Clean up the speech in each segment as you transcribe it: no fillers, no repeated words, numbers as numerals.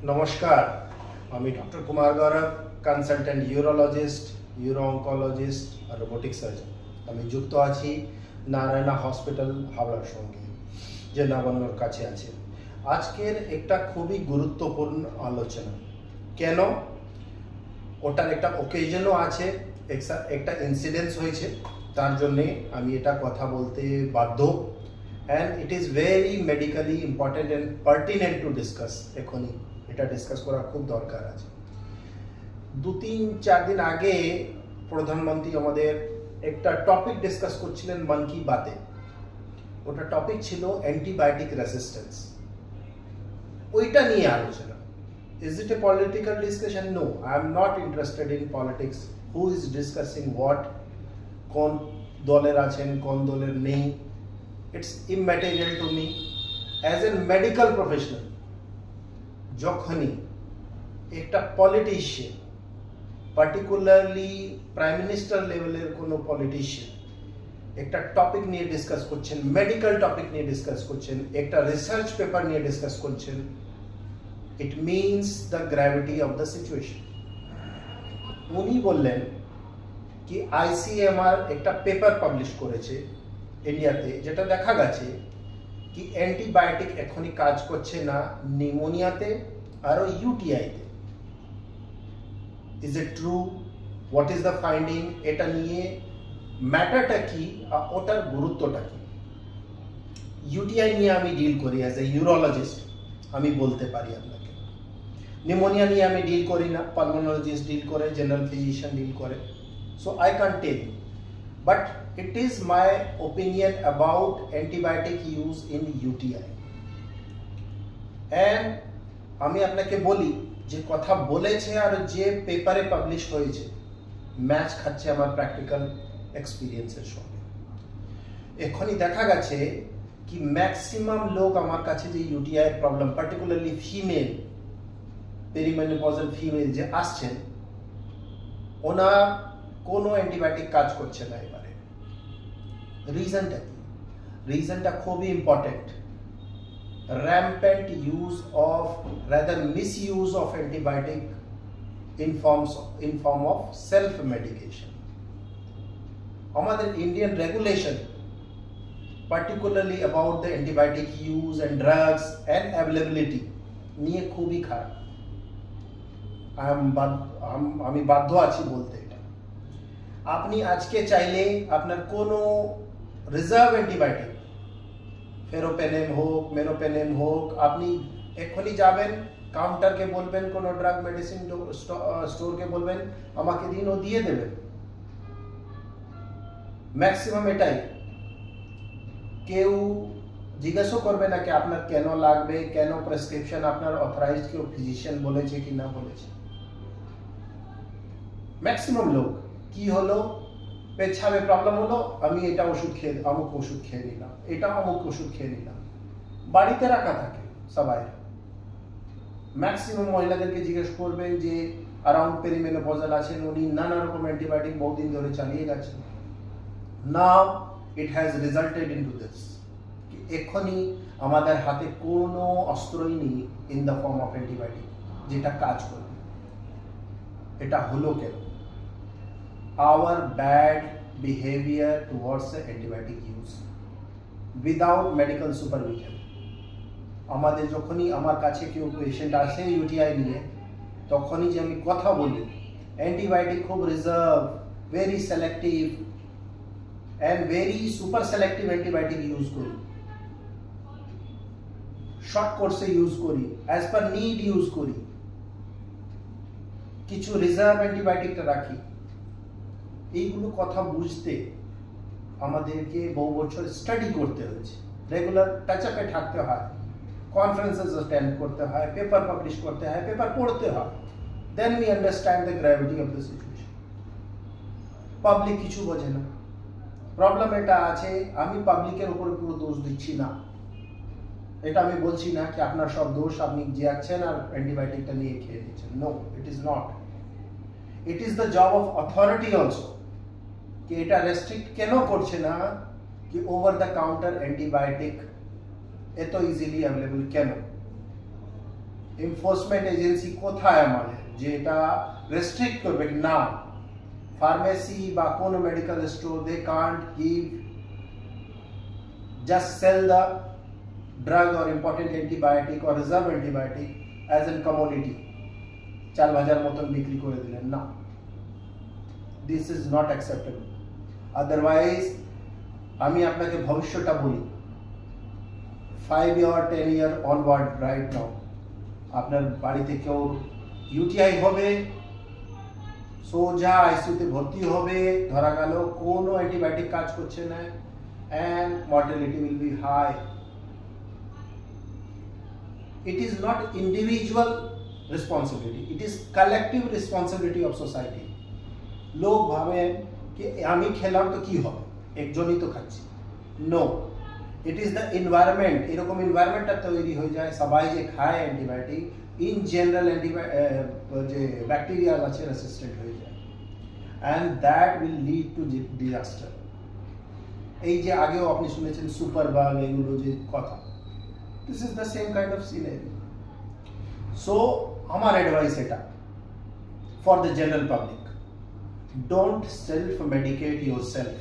নমস্কার, আমি ডক্টর কুমার গৌরব, consultant urologist, euro oncologist আর robotic surgeon. আমি যুক্ত আছি নারায়ণা হসপিটাল হাওড়ার সঙ্গে, যে নবান্নর কাছে আছে। আজকের একটা খুবই গুরুত্বপূর্ণ আলোচনা। কেন? ওটার একটা ওকেশনও আছে, একটা ইনসিডেন্স হয়েছে, তার জন্যে আমি এটা কথা বলতে বাধ্য। And it is very medically important and pertinent to discuss. এখনই এটা ডিসকাস করা খুব দরকার আছে। 2-3-4 দিন আগে প্রধানমন্ত্রী আমাদের একটা টপিক ডিসকাস করছিলেন মন কি বাতে। ওটা টপিক ছিল অ্যান্টিবায়োটিক রেসিস্ট্যান্স। ওইটা নিয়ে আলোচনা। Is it a political discussion? No, I am not interested in politics. Who is discussing what? কোন দলের আছেন, কোন দলের নেই, it's immaterial to me. As a medical professional, যখনই একটা পলিটিশিয়ান, পার্টিকুলারলি প্রাইম মিনিস্টার লেভেলের কোনো পলিটিশিয়ান একটা টপিক নিয়ে ডিসকাস করছেন, মেডিকেল টপিক নিয়ে ডিসকাস করছেন, একটা রিসার্চ পেপার নিয়ে ডিসকাস করছেন, it means the gravity of the situation. উনি বললেন কি আইসিএমআর একটা পেপার পাবলিশ করেছে ইন্ডিয়াতে, যেটা দেখা গেছে কি অ্যান্টিবায়োটিক এখনই কাজ করছে না নিউমোনিয়াতে আর ইউটিআইতে। Is it true? What is the finding? এটা নিয়ে ম্যাটারটা কি আর ওটার গুরুত্বটা কি? ইউটিআই নিয়ে আমি ডিল করি অ্যাজ এ ইউরোলজিস্ট, আমি বলতে পারি আপনাকে। নিউমোনিয়া নিয়ে আমি ডিল করি না, পালমোনোলজিস্ট ডিল করে, জেনারেল ফিজিশিয়ান ডিল করে, so I can tell. But it is my opinion about antibiotic use in UTI. And আমি আপনাকে বলি যে কথা বলেছে আর যে পেপারে পাবলিশ হয়েছে ম্যাচ খাচ্ছে আমার প্র্যাকটিক্যাল এক্সপিরিয়েন্সের সঙ্গে। এখনই দেখা গেছে কি ম্যাক্সিমাম লোক আমার কাছে যে UTI problem, particularly female, perimenopausal female যে আসছেন, ওনার কোনো অ্যান্টিবায়োটিক কাজ করছে না এবারে। রিজনটা কি? রিজনটা খুবই important. rampant use of, rather misuse of antibiotic in form of self medication. আমাদের Indian regulation particularly about the antibiotic use and drugs and availability নিয়ে খুবই খারাপ। আমি বাধ্য আছি বলতে। আপনি আজকে চাইলে আপনার কোনো রিজার্ভ অ্যান্টিবায়োটিক, ফেরোপেনেম হোক, মেরোপেনেম হোক, আপনি এক্ষুনি যাবেন কাউন্টারকে বলবেন, কোনো ড্রাগ মেডিসিন স্টোরকে বলবেন আমাকে দিন, ও দিয়ে দেবেন। ম্যাক্সিমাম এটাই। কেউ জিজ্ঞাসাও করবে না কি আপনার কেন লাগবে, কেন প্রেসক্রিপশন আপনার অথরাইজড কেউ ফিজিশিয়ান বলেছে কি না বলেছে। ম্যাক্সিমাম লোক কি হলো, পেছাবে প্রবলেম হলো, আমি এটা ওষুধ খেয়ে, অমুক ওষুধ খেয়ে নিলাম, এটা অমুক ওষুধ খেয়ে নিলাম। বাড়িতে রাখা থাকে সবাই। ম্যাক্সিমাম মহিলাদেরকে জিজ্ঞেস করবেন যে অ্যারাউন্ড পেরিমেনোপজাল আছেন, উনি নানা রকম অ্যান্টিবায়োটিক বহুদিন ধরে চালিয়ে গেছেন। নাও ইট হ্যাজ রিজাল্টেড ইনটু দিস, এখনই আমাদের হাতে কোনো অস্ত্রই নেই in the form of antibiotic যেটা কাজ করবে। এটা হলো কেন? Our bad behavior towards the antibiotic use without medical supervision. আমাদের যখনই আমার কাছে কেউ পেশেন্ট আসে ইউটিআই নিয়ে, তখনই যে আমি কথা বলি অ্যান্টিবায়োটিক খুব reserve, very selective and very super selective antibiotic use করি, শর্ট কোর্সে ইউজ করি, অ্যাজ পার নিড ইউজ করি, কিছু রিজার্ভ অ্যান্টিবায়োটিকটা রাখি। এইগুলো কথা বুঝতে আমাদেরকে বহু বছর স্টাডি করতে হয়েছে, রেগুলার টাচ আপে থাকতে হয়, কনফারেন্সেস অ্যাটেন্ড করতে হয়, পেপার পাবলিশ করতে হয়, পেপার পড়তে হয়। Then we understand the gravity of the situation. Public কিছু বোঝে না। প্রবলেম এটা আছে, আমি পাবলিকের উপরে পুরো দোষ দিচ্ছি না। এটা আমি বলছি না কি আপনার সব দোষ, আপনি যে আছেন আর অ্যান্টিবায়োটিকটা নিয়ে খেয়ে দিচ্ছেন। No, it is not. It is the job of authority also कि এটা রেস্ট্রিক্ট কেন করছে না कि ওভার দ্য কাউন্টার অ্যান্টিবায়োটিক এত ইজিলি অ্যাভেলেবল কেন। এনফোর্সমেন্ট এজেন্সি কোথায় আমাদের যে এটা রেস্ট্রিক্ট করবে না ফার্মেসি বা কোনো medical store they can't give just sell the drug or important antibiotic or reserve antibiotic as a commodity চাল ভাজার মতন বিক্রি করে দিলেন না this is not acceptable otherwise আমি আপনাকে ভবিষ্যৎটা বলি 5 year 10 year onward right now আপনার বাড়িতে কেউ ইউটিআই হবে সোজা আইসিইউতে ভর্তি হবে ধরা গেল কোনো অ্যান্টিবায়োটিক কাজ করছে না and mortality will be high. It is not individual responsibility, it is collective responsibility of society. लोग भावे कि আমি খেলাম তো কি হবে একজনই তো খাচ্ছি no it is the environment এরকম এনवायरमेंटটা তৈরি হয়ে যায় সবাই যে খায় অ্যান্টিবায়োটিক ইন জেনারেল যে ব্যাকটেরিয়া আছে রেসিস্টেন্ট হয়ে যায় and that will lead to disaster. এই যে আগেও আপনি শুনেছেন সুপার বাগ এগুলো যে কথা this is the same kind of scenario. So আমার advice এটা for the general public, don't self medicate yourself,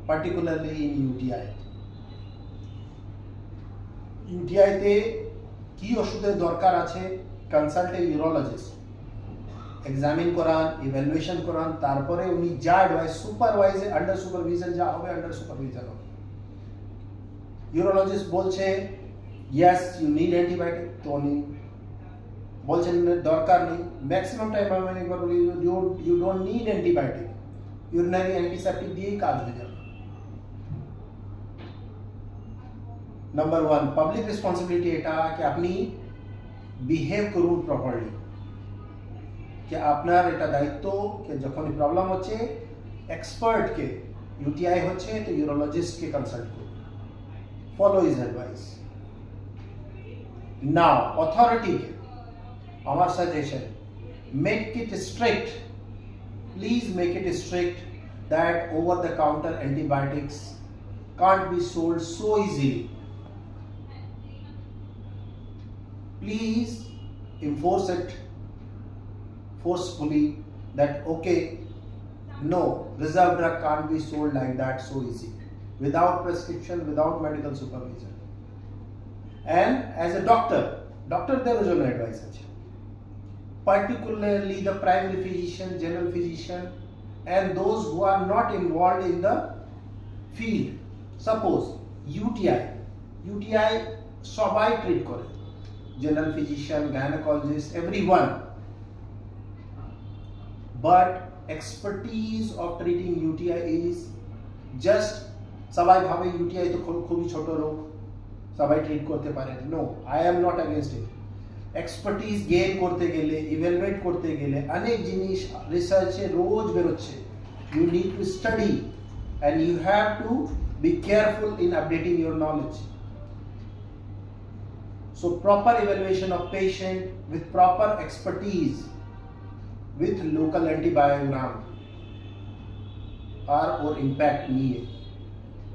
particularly in UTI. UTI তে কি ওষুধের দরকার আছে কনসাল্ট এ ইউরোলজিস্ট এক্সামিন করান ইভ্যালুয়েশন করান তারপরে উনি যা অ্যাডভাইস সুপারভাইজে আন্ডার সুপারভিশন যা হবে আন্ডার সুপারভিশন হবে ইউরোলজিস্ট বলছে ইয়েস ইউ নিড অ্যান্টিবায়োটিক তো উনি বলছেন দরকার নেই ম্যাক্সিমাম টাইম আমি একবার বলি you don't need antibiotic urinary antiseptic দিয়েই কাজ হয়ে যাবে নাম্বার 1 পাবলিক রেসপন্সিবিলিটি এটা कि আপনি বিহেভ করুন প্রপারলি कि আপনার এটা দায়িত্ব कि যখন প্রবলেম হচ্ছে এক্সপার্ট কে ইউটিআই হচ্ছে তো ইউরোলজিস্ট কে কনসাল্ট করুন ফলো হিজ অ্যাডভাইস নাও অথরিটি কে আমার suggestion make it strict please make it strict that over the counter antibiotics can't be sold so easily. Please enforce it forcefully that okay, no, reserve drug can't be sold like that so easy without prescription, without medical supervision. And as a doctor there is no advice, particularly the primary physician, general physician, and those who are not involved in the field. Suppose UTI সবাই treat করে general physician, gynecologist, everyone, but expertise of treating UTI is just সবাই ভাবে UTI তো খুবই ছোট রোগ সবাই treat করতে পারে no I am not against it expertise gain করতে গেলে ইভ্যালুয়েট করতে গেলে অনেক জিনিস রিসার্চে রোজ বেরোচ্ছে you need to study and you have to be careful in updating your knowledge. So proper evaluation of patient with proper expertise with local antibiogram or impact নিয়ে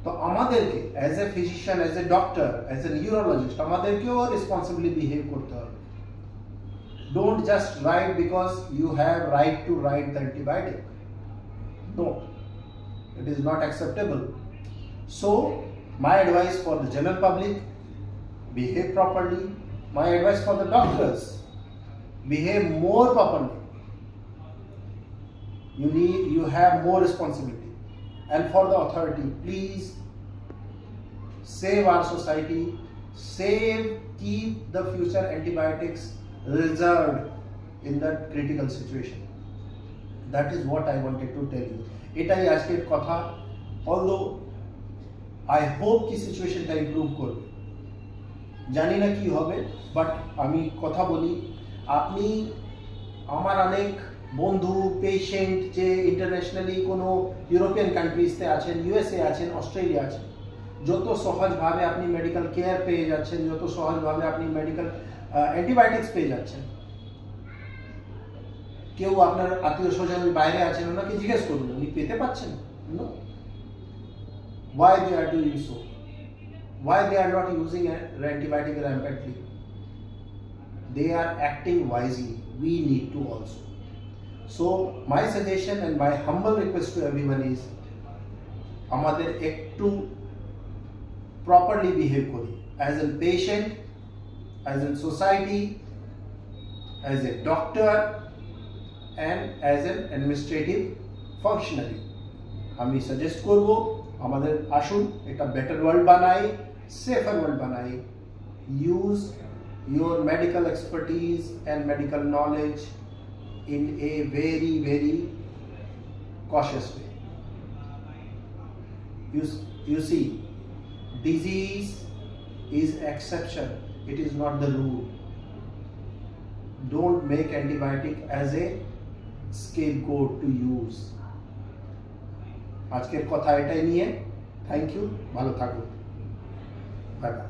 তো আমাদেরকে as a physician, as a doctor, as a neurologist আমাদেরকেও responsibly behave করতে হবে. Don't just write because you have right to write the antibiotic. No, it is not acceptable. So my advice for the general public, behave properly. My advice for the doctors, behave more properly. You have more responsibility. And for the authority, please save our society, keep the future antibiotics reserved in that critical situation. That is what I wanted to tell you. এটাই আজকের কথা although I hope কি সিচুয়েশনটা improve করবে জানি না কি হবে বাট আমি কথা বলি আপনি আমার অনেক বন্ধু পেশেন্ট যে ইন্টারন্যাশনালি কোনো ইউরোপিয়ান কান্ট্রিজতে আছেন ইউএসএ আছেন অস্ট্রেলিয়া আছেন যত সহজভাবে আপনি মেডিকেল কেয়ার পেয়ে যাচ্ছেন যত সহজভাবে আপনি মেডিকেল অ্যান্টিবায়োটিক্স পেয়ে যাচ্ছেন কেউ আপনার আত্মীয় স্বজন বাইরে আছেন ওনাকে জিজ্ঞেস করুন উনি পেতে পাচ্ছেন no why they are doing so, why they are not using antibiotic rampantly. they are acting wisely, we need to also. So my suggestion and my humble request to everyone is আমাদের একটু properly behave করি as a patient, as a society, as a doctor and as an administrative functionary. আমি suggest করব আমাদের আসুন একটা better world বানাই, safer world বানাই। Use your medical expertise and medical knowledge in a very cautious way. You see, disease is exception, it is not the rule. Don't make antibiotic as a scapegoat to use. আজকের কথা এটাই নিয়ে, thank you, ভালো থাকুন, bye bye.